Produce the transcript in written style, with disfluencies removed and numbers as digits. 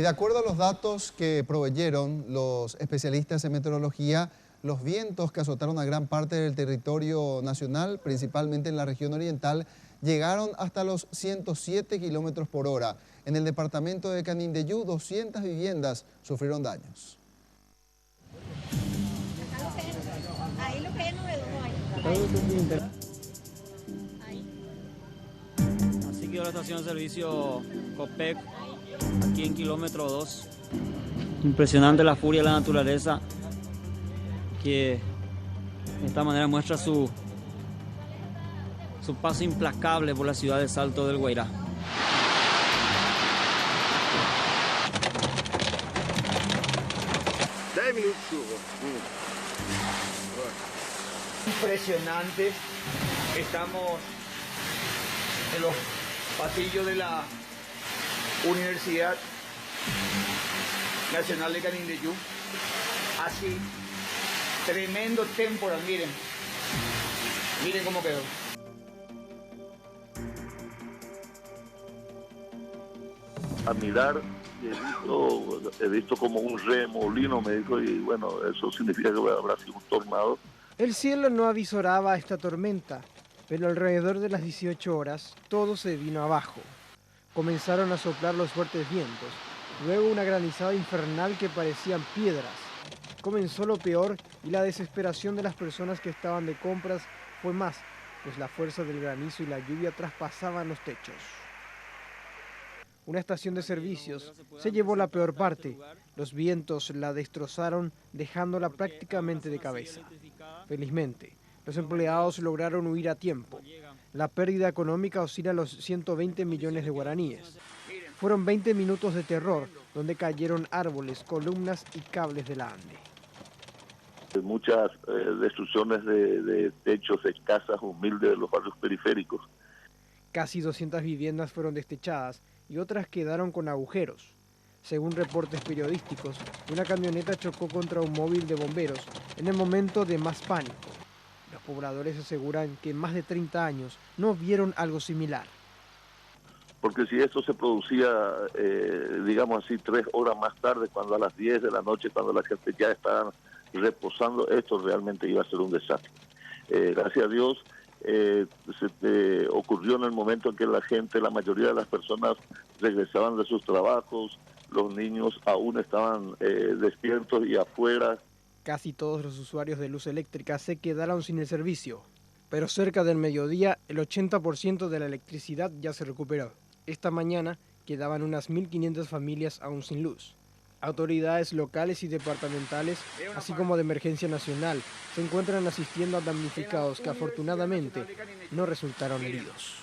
Y de acuerdo a los datos que proveyeron los especialistas en meteorología, los vientos que azotaron a gran parte del territorio nacional, principalmente en la región oriental, llegaron hasta los 107 kilómetros por hora. En el departamento de Canindeyú, 200 viviendas sufrieron daños. Así quedó la estación de servicio Copec, aquí en kilómetro 2. Impresionante la furia de la naturaleza, que de esta manera muestra su paso implacable por la ciudad de Salto del Guairá. Impresionante. Estamos en los pasillos de la Universidad Nacional de Canindeyú. Así, tremendo temporal, miren. Miren cómo quedó. A mirar, he visto como un remolino, me dijo, y bueno, eso significa que habrá sido un tornado. El cielo no avisoraba esta tormenta, pero alrededor de las 18 horas todo se vino abajo. Comenzaron a soplar los fuertes vientos, luego una granizada infernal que parecían piedras. Comenzó lo peor y la desesperación de las personas que estaban de compras fue más, pues la fuerza del granizo y la lluvia traspasaban los techos. Una estación de servicios se llevó la peor parte. Los vientos la destrozaron, dejándola prácticamente de cabeza. Felizmente, los empleados lograron huir a tiempo. La pérdida económica oscila los 120 millones de guaraníes. Fueron 20 minutos de terror, donde cayeron árboles, columnas y cables de la ANDE. Muchas destrucciones de techos de casas humildes de los barrios periféricos. Casi 200 viviendas fueron destechadas y otras quedaron con agujeros. Según reportes periodísticos, una camioneta chocó contra un móvil de bomberos en el momento de más pánico. Los pobladores aseguran que en más de 30 años no vieron algo similar. Porque si esto se producía, digamos así, 3 horas más tarde, cuando a las 10 de la noche, cuando la gente ya estaba reposando, esto realmente iba a ser un desastre. Gracias a Dios, ocurrió en el momento en que la mayoría de las personas regresaban de sus trabajos, los niños aún estaban despiertos y afuera. Casi todos los usuarios de luz eléctrica se quedaron sin el servicio, pero cerca del mediodía el 80% de la electricidad ya se recuperó. Esta mañana quedaban unas 1.500 familias aún sin luz. Autoridades locales y departamentales, así como de emergencia nacional, se encuentran asistiendo a damnificados que afortunadamente no resultaron heridos.